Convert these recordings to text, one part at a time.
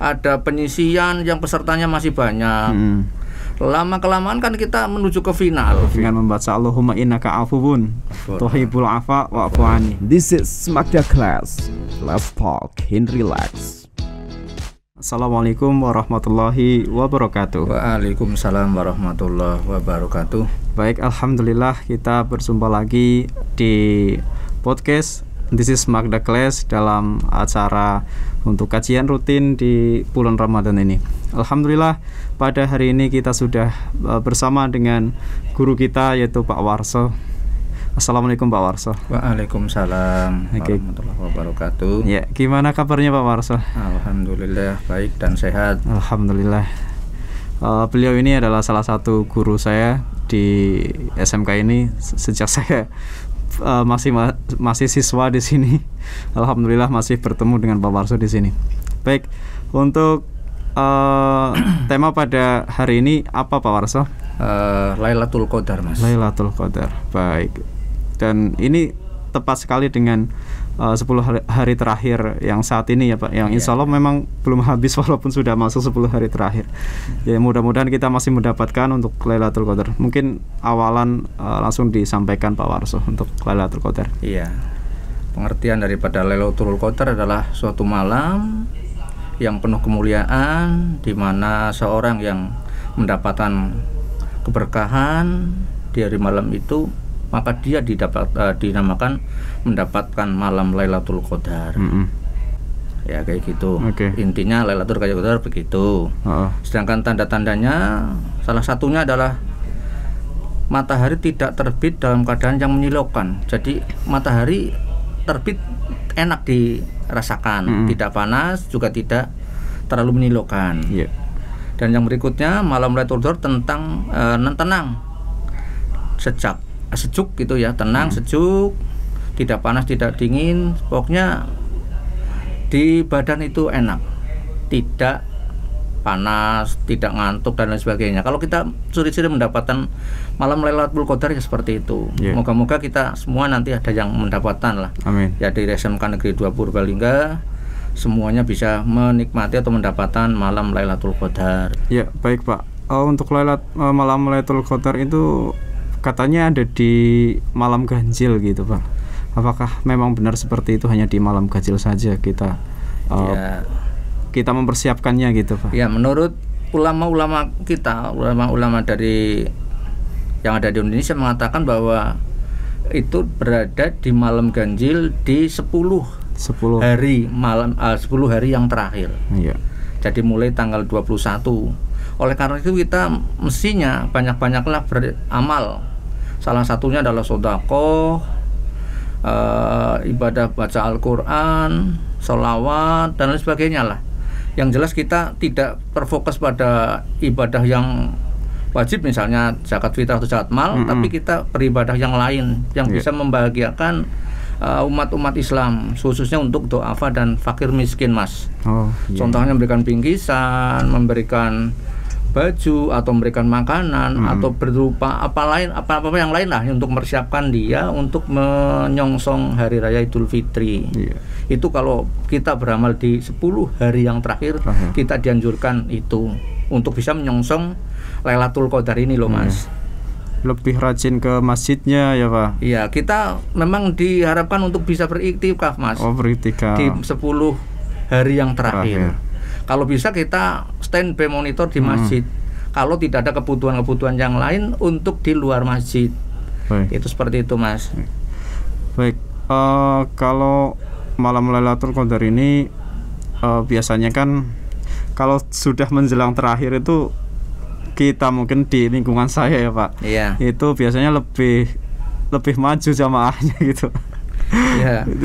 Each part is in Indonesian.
ada penyisian yang pesertanya masih banyak. Lama-kelamaan kan kita menuju ke final dengan membaca Allahumma innaka afuwun tuhibbul afwa wa'fu anni. This is Magda Class. Let's talk and relax. Assalamualaikum warahmatullahi wabarakatuh. Waalaikumsalam warahmatullahi wabarakatuh. Baik, alhamdulillah kita berjumpa lagi di podcast This is Magda Class dalam acara untuk kajian rutin di bulan Ramadan ini. Alhamdulillah pada hari ini kita sudah bersama dengan guru kita yaitu Pak Warso. Assalamualaikum Pak Warso. Waalaikumsalam warahmatullahi wabarakatuh. Ya, gimana kabarnya Pak Warso? Alhamdulillah baik dan sehat. Alhamdulillah. Beliau ini adalah salah satu guru saya di SMK ini sejak saya masih siswa di sini. Alhamdulillah masih bertemu dengan Pak Warso di sini. Baik, untuk tema pada hari ini apa Pak Warso? Lailatul Qadar, Mas. Lailatul Qadar. Baik. Dan ini tepat sekali dengan 10 hari terakhir yang saat ini ya Pak, yang insya Allah memang belum habis walaupun sudah masuk 10 hari terakhir. Ya mudah-mudahan kita masih mendapatkan untuk Lailatul Qadar. Mungkin awalan langsung disampaikan Pak Warso untuk Lailatul Qadar. Iya. Pengertian daripada Lailatul Qadar adalah suatu malam yang penuh kemuliaan di mana seorang yang mendapatkan keberkahan di hari malam itu, maka dia dinamakan mendapatkan malam Lailatul Qadar. Ya kayak gitu. Intinya Lailatul Qadar begitu. Sedangkan tanda-tandanya salah satunya adalah matahari tidak terbit dalam keadaan yang menyilaukan. Jadi matahari terbit enak dirasakan, tidak panas juga tidak terlalu menyilaukan. Dan yang berikutnya malam Lailatul Qadar tentang tenang, sejuk gitu ya, tenang, sejuk, tidak panas, tidak dingin, pokoknya di badan itu enak, tidak panas, tidak ngantuk dan lain sebagainya. Kalau kita curi-curi mendapatkan malam Lailatul Qadar ya seperti itu. Moga-moga kita semua nanti ada yang mendapatkan lah. Amin. Ya di SMK Negeri 2 Purbalingga semuanya bisa menikmati atau mendapatkan malam Lailatul Qadar. Ya, baik Pak. Untuk malam Lailatul Qadar itu katanya ada di malam ganjil gitu Pak. Apakah memang benar seperti itu, hanya di malam ganjil saja kita kita mempersiapkannya gitu Pak? Ya, menurut ulama-ulama kita, ulama-ulama dari yang ada di Indonesia mengatakan bahwa itu berada di malam ganjil di 10 hari malam 10 hari yang terakhir. Jadi mulai tanggal 21. Oleh karena itu kita mestinya banyak-banyaklah beramal. Salah satunya adalah sedekah, ibadah baca Al-Quran, sholawat dan lain sebagainya lah. Yang jelas kita tidak terfokus pada ibadah yang wajib, misalnya zakat fitrah atau zakat mal, tapi kita beribadah yang lain yang bisa membahagiakan umat-umat Islam, khususnya untuk du'afa dan fakir miskin, Mas. Contohnya memberikan bingkisan, memberikan baju atau memberikan makanan atau berupa apa yang lain lah untuk mempersiapkan dia untuk menyongsong hari raya Idul Fitri. Itu kalau kita beramal di 10 hari yang terakhir, kita dianjurkan itu untuk bisa menyongsong Lailatul Qadar ini loh Mas. Lebih rajin ke masjidnya ya Pak? Iya, kita memang diharapkan untuk bisa beriktikaf Mas. Beriktikaf di 10 hari yang terakhir. Kalau bisa kita standby monitor di masjid. Kalau tidak ada kebutuhan-kebutuhan yang lain untuk di luar masjid. Itu seperti itu Mas. Baik, kalau malam Lailatul Qadar ini biasanya kan kalau sudah menjelang terakhir itu, kita mungkin di lingkungan saya ya Pak, itu biasanya lebih maju jamaahnya gitu.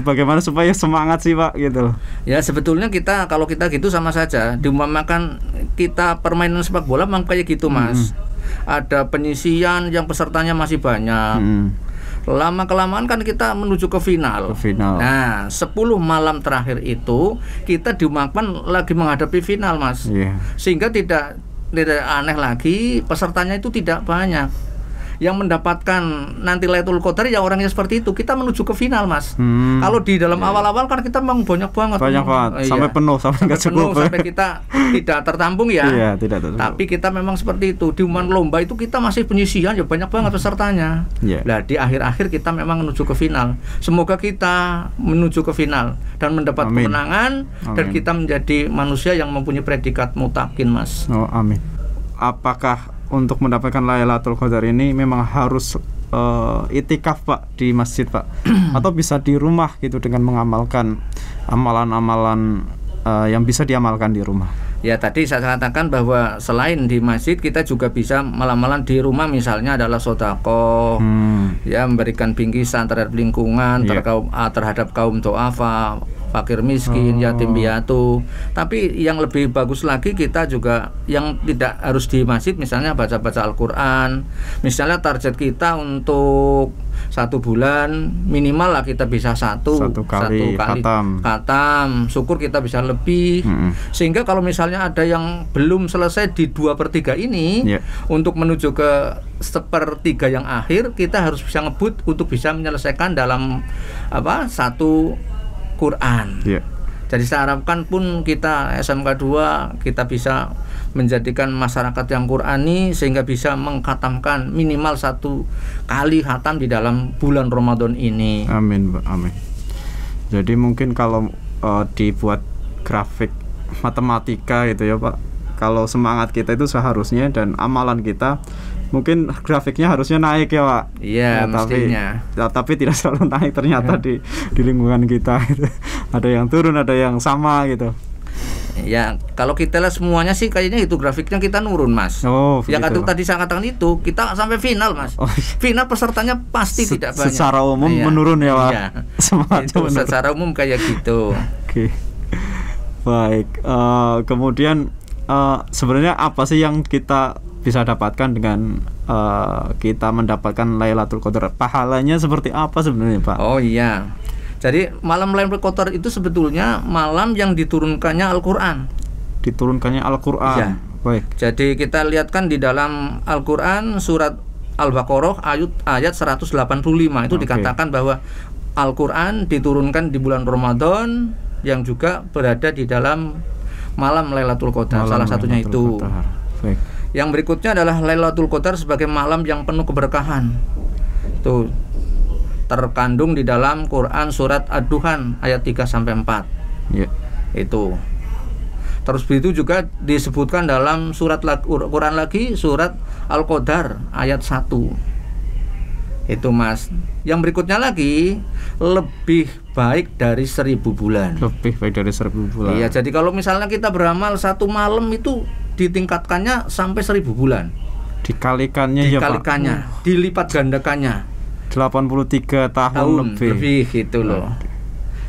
Bagaimana supaya semangat sih Pak gitu? Ya sebetulnya kalau kita gitu sama saja. Diumpamakan kita permainan sepak bola memang kayak gitu Mas. Ada penyisian yang pesertanya masih banyak. Lama-kelamaan kan kita menuju ke final. Nah 10 malam terakhir itu kita diumpamakan lagi menghadapi final Mas. Sehingga tidak aneh lagi pesertanya itu tidak banyak. yang mendapatkan nanti Lailatul Qadar ya orangnya seperti itu. Kita menuju ke final, Mas. Kalau di dalam awal-awal kan kita memang banyak banget. Sampai penuh, sampai nggak cukup. Sampai kita tidak tertampung ya. Iya, tidak tertampung. Tapi kita memang seperti itu. Di umum lomba itu kita masih penyisihan ya banyak banget pesertanya. Nah, di akhir-akhir kita memang menuju ke final. Semoga kita menuju ke final dan mendapat kemenangan dan kita menjadi manusia yang mempunyai predikat mutakin, Mas. Oh, amin. Apakah untuk mendapatkan Lailatul Qadar ini memang harus itikaf, Pak, di masjid, Pak? Atau bisa di rumah gitu dengan mengamalkan amalan-amalan yang bisa diamalkan di rumah? Ya, tadi saya katakan bahwa selain di masjid kita juga bisa malam-malam di rumah, misalnya adalah sedekah, ya, memberikan bingkisan terhadap lingkungan, terhadap kaum du'afa, fakir miskin, yatim piatu. Tapi yang lebih bagus lagi kita juga yang tidak harus di masjid, misalnya baca-baca Al-Quran. Misalnya target kita untuk 1 bulan minimal lah kita bisa satu kali khatam. Syukur kita bisa lebih. Sehingga kalau misalnya ada yang belum selesai di 2/3 ini, untuk menuju ke 1/3 yang akhir, kita harus bisa ngebut untuk bisa menyelesaikan dalam satu Quran. Jadi saya harapkan pun kita SMK 2 kita bisa menjadikan masyarakat yang Qurani sehingga bisa mengkhatamkan minimal 1 kali khatam di dalam bulan Ramadan ini. Amin, Pak. Amin. Jadi mungkin kalau dibuat grafik matematika gitu ya, Pak. Kalau semangat kita itu seharusnya dan amalan kita mungkin grafiknya harusnya naik ya, Pak. Iya, mestinya. Tapi tidak selalu naik ternyata di lingkungan kita gitu. Ada yang turun, ada yang sama gitu. Ya, kalau kita lihat semuanya sih kayaknya itu grafiknya kita nurun, Mas. Ya kan tadi saya katakan itu, kita sampai final, Mas. Final pesertanya pasti tidak banyak. Secara umum menurun ya, Pak. Iya. Itu secara umum kayak gitu. Oke. Baik, kemudian sebenarnya apa sih yang kita bisa dapatkan dengan kita mendapatkan Lailatul Qadar? Pahalanya seperti apa sebenarnya, Pak? Oh iya. Jadi malam Lailatul Qadar itu sebetulnya malam yang diturunkannya Al-Qur'an. Diturunkannya Al-Qur'an. Ya. Baik. Jadi kita lihat kan di dalam Al-Qur'an surat Al-Baqarah ayat 185 itu dikatakan bahwa Al-Qur'an diturunkan di bulan Ramadan yang juga berada di dalam malam Lailatul Qadar. Salah satunya itu. Baik. Yang berikutnya adalah Lailatul Qadar sebagai malam yang penuh keberkahan. Tuh terkandung di dalam Quran surat Ad-Duhan ayat 3-4. Itu. Terus begitu juga disebutkan dalam surat Quran lagi surat Al-Qadar ayat 1. Itu, Mas. Yang berikutnya lagi lebih baik dari 1000 bulan. Lebih baik dari 1000 bulan. Iya, jadi kalau misalnya kita beramal 1 malam itu ditingkatkannya sampai 1000 bulan. Dikalikannya ya, Pak. Dilipat gandakannya. 83 tahun lebih gitu loh.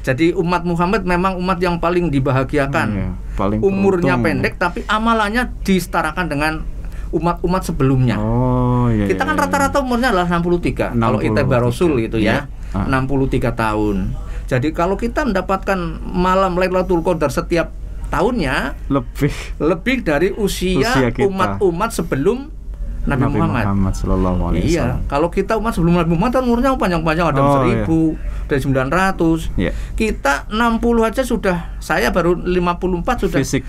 Jadi umat Muhammad memang umat yang paling dibahagiakan. Paling umurnya pendek tapi amalannya disetarakan dengan umat-umat sebelumnya. Kita kan rata-rata umurnya adalah 63. Kalau ittiba Rasul gitu ya. 63 tahun. Jadi kalau kita mendapatkan malam Lailatul Qadar setiap tahunnya lebih dari usia umat-umat sebelum Nabi Muhammad sallallahu alaihi wasallam. Iya, kalau kita umat sebelum Nabi Muhammad kan umurnya panjang-panjang, ada 1000, dari 900. Kita 60 aja sudah, saya baru 54 sudah. Fisik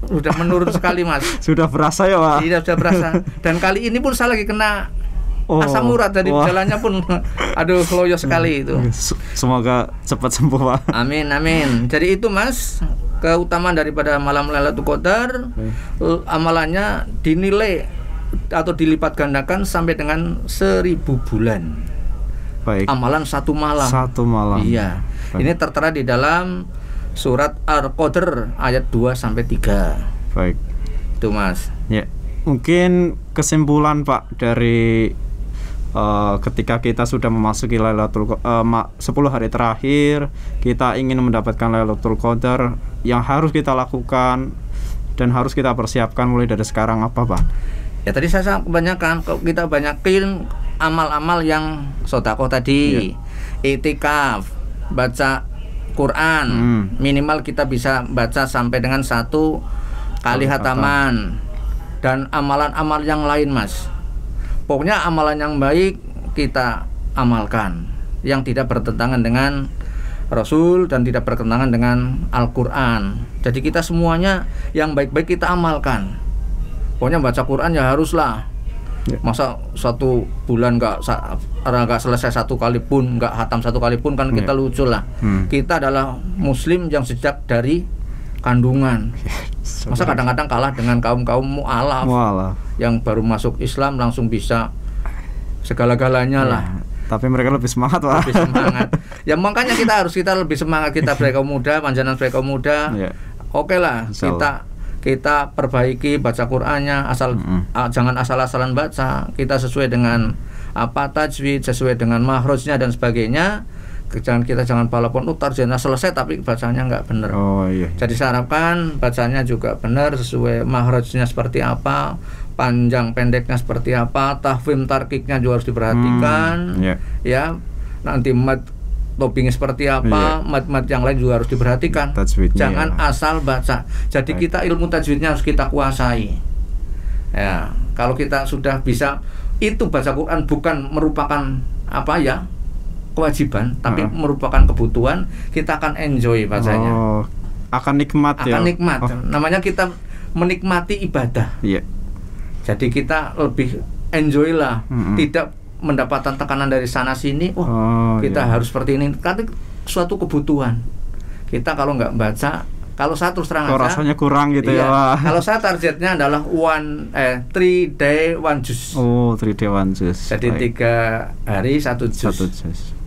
sudah menurun sekali, Mas. Sudah berasa ya, Pak? Iya, sudah berasa. Dan kali ini pun saya lagi kena asam urat, dari jalannya pun aduh loyo sekali itu. Semoga cepat sembuh, Pak. Amin, amin. Jadi itu, Mas, keutamaan daripada malam Lailatul Qadar. Amalannya dinilai atau dilipat gandakan sampai dengan 1000 bulan. Baik. Amalan 1 malam. 1 malam. Iya. Baik. Ini tertera di dalam surat Al-Qadar ayat 2-3. Baik. Itu, Mas. Ya. Mungkin kesimpulan, Pak, dari ketika kita sudah memasuki Lailatul 10 hari terakhir, kita ingin mendapatkan Lailatul Qadar, yang harus kita lakukan dan harus kita persiapkan mulai dari sekarang apa, Pak? Ya tadi saya kebanyakan, kita banyakin amal-amal yang sedekah tadi, itikaf, baca Quran, minimal kita bisa baca sampai dengan 1 kali khataman, dan amalan-amal yang lain, Mas. Pokoknya amalan yang baik kita amalkan, yang tidak bertentangan dengan Rasul dan tidak bertentangan dengan Al-Quran. Jadi kita semuanya yang baik-baik kita amalkan. Pokoknya baca Quran ya haruslah. Masa 1 bulan nggak selesai 1 kali pun, nggak hatam 1 kali pun, kan kita lucu lah. Kita adalah muslim yang sejak dari kandungan. Masa kadang-kadang kalah dengan kaum-kaum mu'alaf yang baru masuk Islam langsung bisa segala-galanya lah. Tapi mereka lebih semangat, Pak. Lebih semangat. Ya makanya kita lebih semangat, kita sebagai kaum muda, panjenengan sebagai kaum muda. Oke lah, kita perbaiki baca Qur'annya, jangan asal-asalan baca. Kita sesuai dengan tajwid, sesuai dengan mahrojnya dan sebagainya. Jangan walaupun targetnya selesai tapi bacanya nggak benar. Jadi saya harapkan bacanya juga benar, sesuai mahrojnya seperti apa, panjang pendeknya seperti apa, tahfim tarkiknya juga harus diperhatikan. Ya, nanti mad toppingnya seperti apa, mad yang lain juga harus diperhatikan. Jangan asal baca. Jadi kita ilmu tajwidnya harus kita kuasai. Ya, kalau kita sudah bisa itu baca Quran bukan merupakan kewajiban, tapi merupakan kebutuhan, kita akan enjoy bacanya. Akan nikmat. Nikmat. Namanya kita menikmati ibadah. Jadi kita lebih enjoy lah, tidak mendapatkan tekanan dari sana sini. Kita harus seperti ini. Karena suatu kebutuhan. Kita kalau nggak baca, kalau saya terus terang aja, rasanya kurang gitu ya. Kalau saya targetnya adalah 3 day 1 juz. 3 day 1 juz. Jadi 3 hari 1 juz.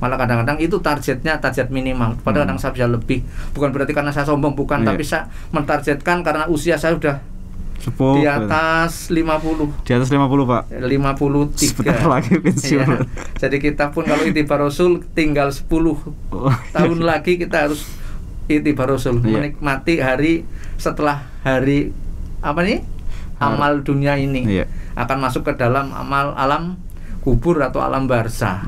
Malah kadang-kadang itu target minimal. Padahal kadang saya bisa lebih. Bukan berarti karena saya sombong, bukan. Tapi saya mentargetkan karena usia saya sudah di atas 50. Di atas 50, Pak. 53. Sebentar lagi pensiun. Jadi kita pun kalau ittiba Rasul tinggal 10 tahun lagi kita harus ittiba Rasul, menikmati hari setelah hari amal dunia ini. Akan masuk ke dalam alam kubur atau alam barzah.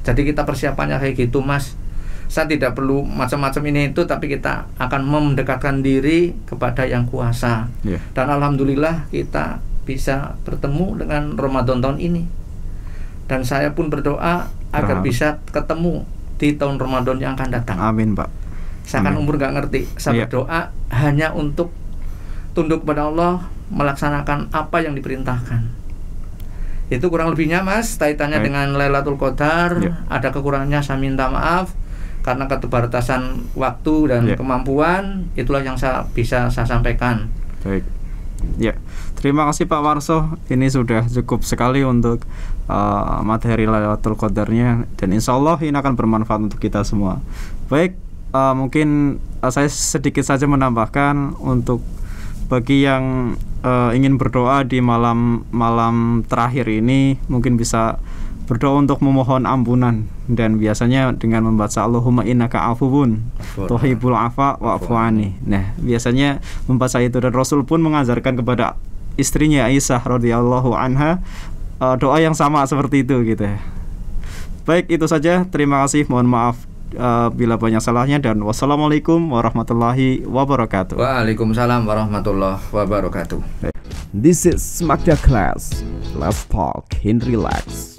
Jadi kita persiapannya kayak gitu, Mas. Saya tidak perlu macam-macam ini itu, tapi kita akan mendekatkan diri kepada yang kuasa. Dan alhamdulillah kita bisa bertemu dengan Ramadan tahun ini. Dan saya pun berdoa agar bisa ketemu di tahun Ramadan yang akan datang. Amin, Pak. Saya kan umur nggak ngerti. Saya berdoa hanya untuk tunduk kepada Allah, melaksanakan apa yang diperintahkan. Itu kurang lebihnya, Mas, kaitannya dengan Lailatul Qadar. Ada kekurangannya saya minta maaf karena keterbatasan waktu dan kemampuan. Itulah yang bisa saya sampaikan. Baik. Terima kasih Pak Warso. Ini sudah cukup sekali untuk materi Lailatul Qadarnya, dan insya Allah ini akan bermanfaat untuk kita semua. Baik, mungkin saya sedikit saja menambahkan untuk bagi yang ingin berdoa di malam terakhir ini, mungkin bisa berdoa untuk memohon ampunan, dan biasanya dengan membaca Allahumma innaka afuwun tuhibbul afwa wa'fu anni. Nah, biasanya membaca itu, dan Rasul pun mengajarkan kepada istrinya Aisyah radhiyallahu anha doa yang sama seperti itu gitu. Baik, itu saja. Terima kasih. Mohon maaf bila banyak salahnya, dan wassalamualaikum warahmatullahi wabarakatuh. Waalaikumsalam warahmatullahi wabarakatuh. This is Smakda Class. Let's talk and relax.